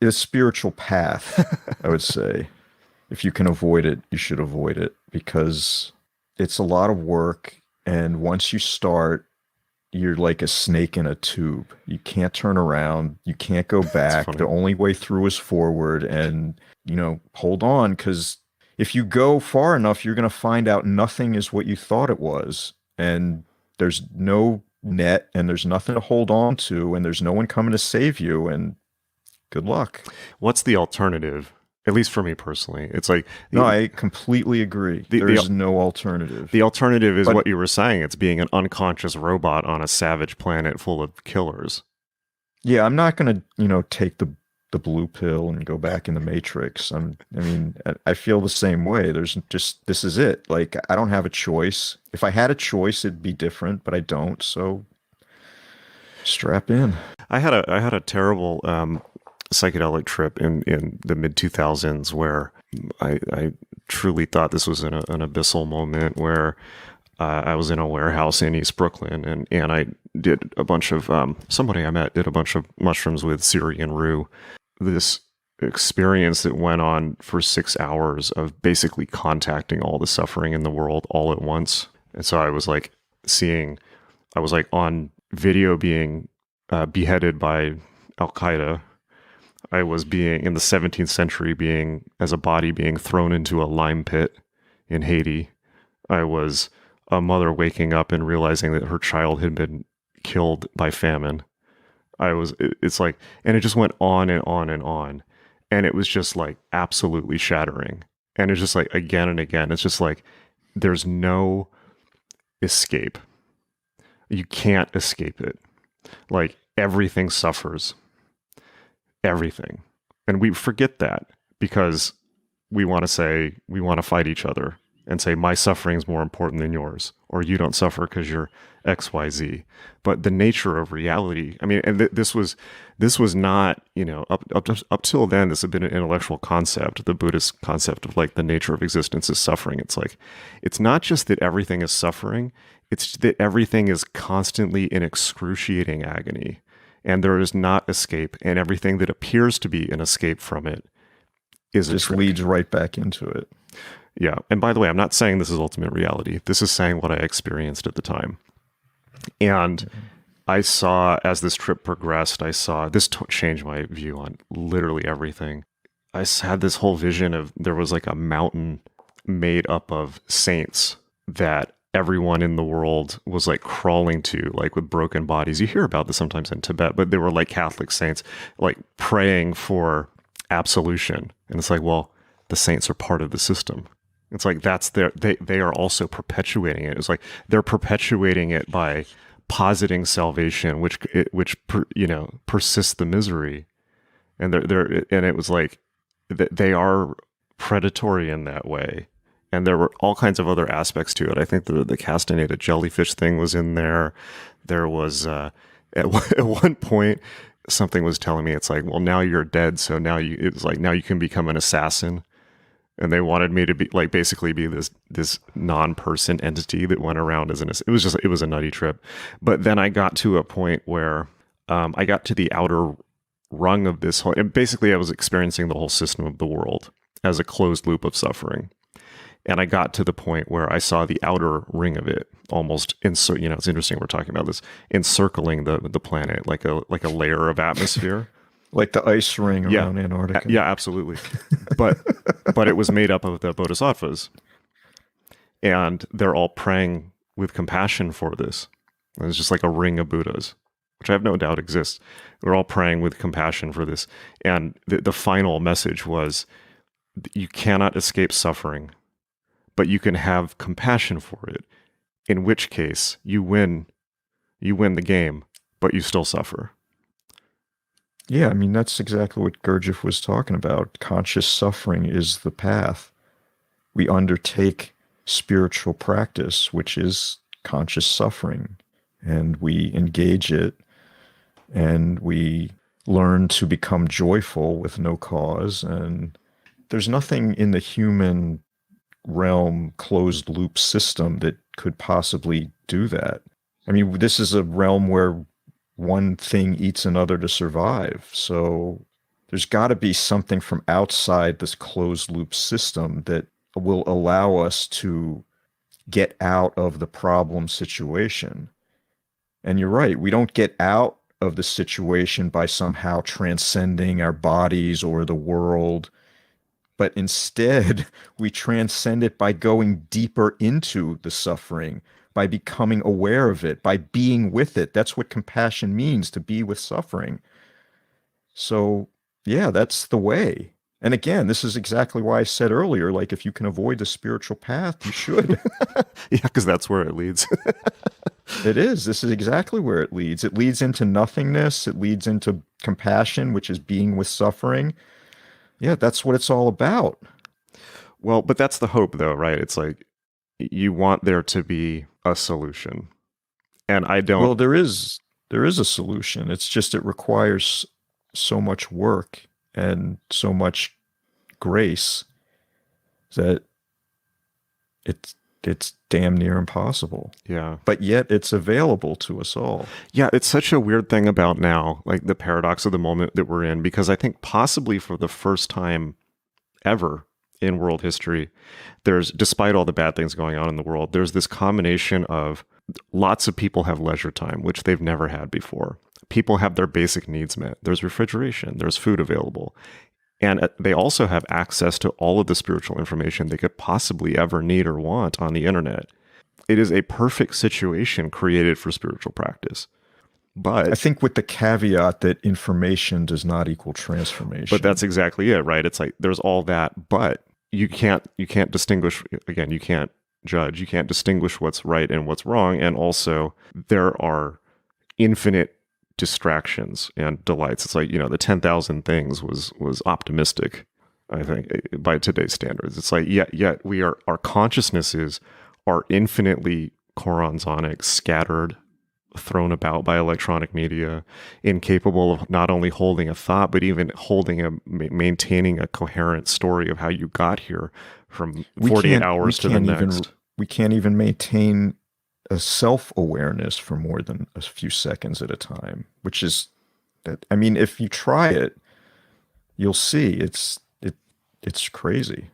a spiritual path, I would say. If you can avoid it, you should avoid it because it's a lot of work. And once you start, you're like a snake in a tube. You can't turn around. You can't go It's back. funny. The only way through is forward. And, hold on, because if you go far enough, you're going to find out nothing is what you thought it was. And there's no net and there's nothing to hold on to. And there's no one coming to save you. And good luck. What's the alternative? At least for me personally, it's like No, the I completely agree. the the, There's no alternative. the alternative is But what you were saying. It's being an unconscious robot on a savage planet full of killers. yeah, I'm not going to, take the blue pill and go back in the matrix. I feel the same way. There's just this is it. Like I don't have a choice. If I had a choice, it'd be different, but I don't. So strap in. I had a terrible psychedelic trip in the mid 2000s where I truly thought this was an abyssal moment where I was in a warehouse in East Brooklyn and I did a bunch of somebody I met did a bunch of mushrooms with Syrian rue. This experience that went on for 6 hours of basically contacting all the suffering in the world all at once. And so I was like I was like on video being beheaded by Al Qaeda. I was being in the 17th century being as a body being thrown into a lime pit in Haiti. I was a mother waking up and realizing that her child had been killed by famine. It's like, and it just went on and on and on. And it was just like absolutely shattering. And it's just like again and again, it's just like there's no escape. You can't escape it. Like everything suffers. Everything. And we forget that because we want to fight each other and say, my suffering is more important than yours, or you don't suffer because you're XYZ. But the nature of reality, I mean, and this was not, up till then, this had been an intellectual concept, the Buddhist concept of like the nature of existence is suffering. It's like, it's not just that everything is suffering, it's that everything is constantly in excruciating agony. And there is not escape, and everything that appears to be an escape from it is a Just trick. leads right back into it. Yeah. And by the way, I'm not saying this is ultimate reality. This is saying what I experienced at the time. And I saw, as this trip progressed, this changed my view on literally everything. Had this whole vision of there was like a mountain made up of saints that everyone in the world was like crawling to, like with broken bodies. You hear about this sometimes in Tibet, but they were like Catholic saints, like praying for absolution. And it's like, well, the saints are part of the system. It's like they are also perpetuating it. It's like they're perpetuating it by positing salvation, which persists the misery, and and it was like they are predatory in that way. And there were all kinds of other aspects to it. I think the castaneated jellyfish thing was in there. There was at one point something was telling me it's like, well, now you're dead, so now you can become an assassin. And they wanted me to be like basically be this non-person entity that went around as it was a nutty trip. But then I got to a point where I got to the outer rung of this whole, and basically I was experiencing the whole system of the world as a closed loop of suffering. And I got to the point where I saw the outer ring of it almost it's interesting we're talking about this, encircling the planet like a layer of atmosphere. Like the ice ring around Antarctica. Yeah, absolutely. But it was made up of the bodhisattvas. And they're all praying with compassion for this. And it's just like a ring of Buddhas, which I have no doubt exists. We're all praying with compassion for this. And the final message was, you cannot escape suffering, but you can have compassion for it, in which case you win the game, but you still suffer. Yeah, that's exactly what Gurdjieff was talking about. Conscious suffering is the path. We undertake spiritual practice, which is conscious suffering, and we engage it, and we learn to become joyful with no cause. And there's nothing in the human realm closed loop system that could possibly do that. This is a realm where one thing eats another to survive. So There's got to be something from outside this closed loop system that will allow us to get out of the problem situation. And you're right, we don't get out of the situation by somehow transcending our bodies or the world, but instead we transcend it by going deeper into the suffering, by becoming aware of it, by being with it. That's what compassion means, to be with suffering. So, yeah, that's the way. And again, this is exactly why I said earlier, like, if you can avoid the spiritual path, you should. Yeah, because that's where it leads. It is. This is exactly where it leads. It leads into nothingness. It leads into compassion, which is being with suffering. Yeah, that's what it's all about. Well, but that's the hope, though, right? It's like you want there to be a solution. And I don't. Well, there is a solution. It's just it requires so much work and so much grace that it's damn near impossible. Yeah. But yet it's available to us all. Yeah, it's such a weird thing about now, like the paradox of the moment that we're in, because I think possibly for the first time ever in world history, there's, despite all the bad things going on in the world, there's this combination of lots of people have leisure time, which they've never had before. People have their basic needs met. There's refrigeration, there's food available. And they also have access to all of the spiritual information they could possibly ever need or want on the internet. It is a perfect situation created for spiritual practice. But I think with the caveat that information does not equal transformation. But that's exactly it, right? It's like there's all that, but you can't distinguish, again, you can't judge, you can't distinguish what's right and what's wrong. And also there are infinite distractions and delights. It's like, the 10,000 things was optimistic, I think, by today's standards. It's like, yet our consciousnesses are infinitely corazonic, scattered, thrown about by electronic media, incapable of not only holding a thought, but even maintaining a coherent story of how you got here from 48 hours to the next. We can't even maintain a self-awareness for more than a few seconds at a time, which is, I mean, if you try it, you'll see it's crazy.